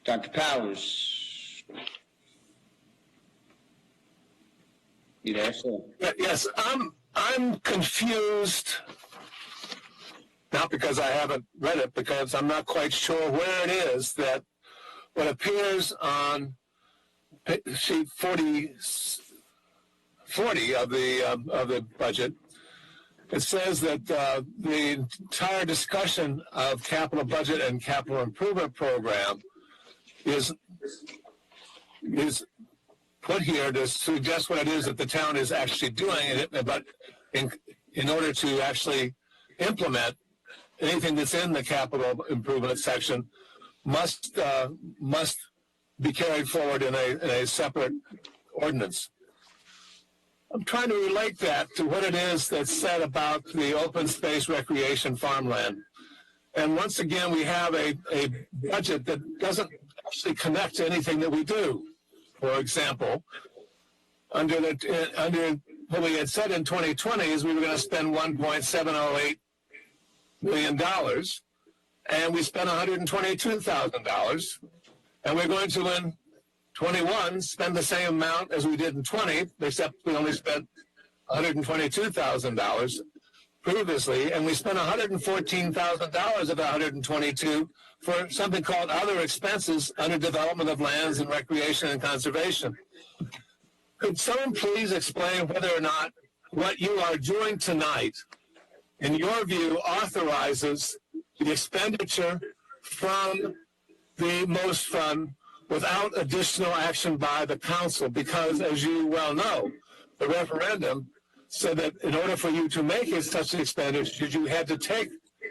Dr. Powers. You there, sir? Yes, I'm confused, not because I haven't read it, because I'm not quite sure where it is that what appears on sheet 40 of the budget. It says that the entire discussion of capital budget and capital improvement program is put here to suggest what it is that the town is actually doing, but in order to actually implement anything that's in the capital improvement section must be carried forward in a separate ordinance. I'm trying to relate that to what it is that's said about the open space recreation farmland. And once again, we have a budget that doesn't actually connect to anything that we do. For example, under what we had said in 2020 is we were going to spend $1.708 million, and we spent $122,000, and we're going to in 21 spend the same amount as we did in 20, except we only spent $122,000 previously, and we spent $114,000 of the 122 for something called other expenses under development of lands and recreation and conservation. Could someone please explain whether or not what you are doing tonight, in your view, authorizes the expenditure from the MOST fund without additional action by the council? Because, as you well know, the referendum said that in order for you to make such an expenditure, you had to take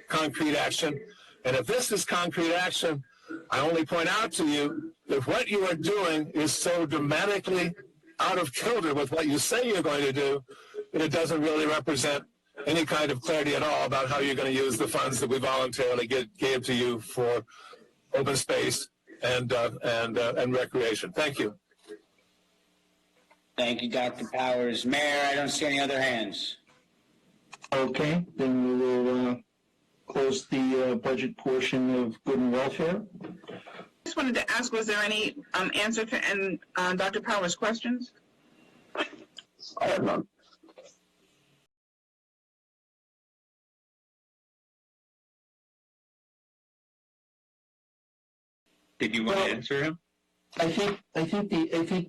concrete action. And if this is concrete action, I only point out to you that what you are doing is so dramatically out of kilter with what you say you're going to do that it doesn't really represent any kind of clarity at all about how you're going to use the funds that we voluntarily gave to you for open space and recreation. Thank you. Thank you, Dr. Powers. Mayor, I don't see any other hands. Okay, then we will close the budget portion of good and welfare. I just wanted to ask, was there any answer to Dr. Powers' questions? I have none. Did you want to answer him? I think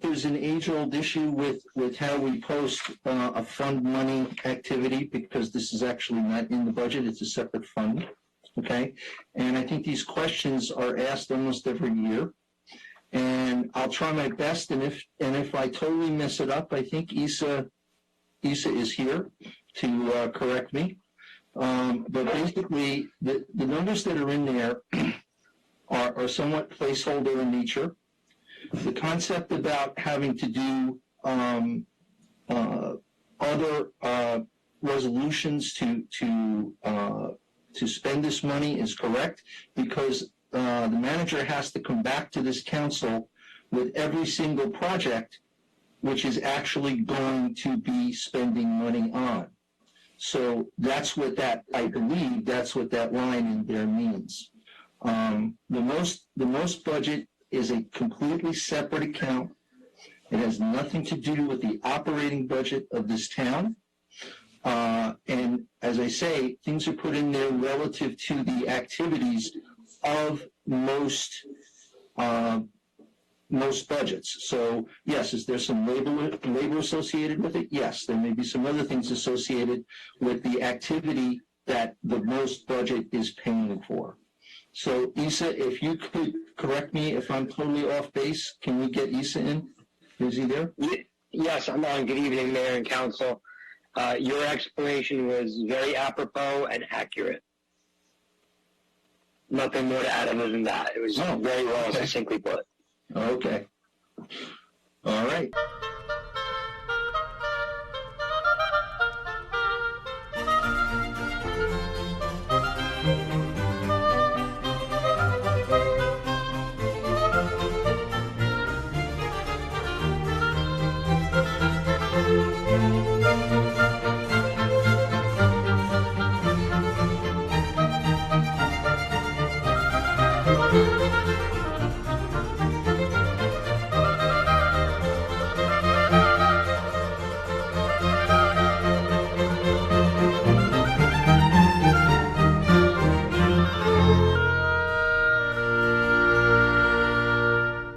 there's an age-old issue with how we post a fund money activity, because this is actually not in the budget; it's a separate fund. Okay, and I think these questions are asked almost every year, and I'll try my best. And if I totally mess it up, I think Isa is here to correct me. But basically, the numbers that are in there are somewhat placeholder in nature. The concept about having to do other resolutions to spend this money is correct, because the manager has to come back to this council with every single project which is actually going to be spending money on. So that's what I believe that's what that line in there means. The most budget is a completely separate account. It has nothing to do with the operating budget of this town. And as I say, things are put in there relative to the activities of most budgets. So yes, is there some labor associated with it? Yes, there may be some other things associated with the activity that the most budget is paying for. So Isa, if you could correct me if I'm totally off base, can we get Isa in? Is he there? Yes, I'm on. Good evening, Mayor and Council. Your explanation was very apropos and accurate. Nothing more to add other than that. It was very well succinctly put. Okay. All right.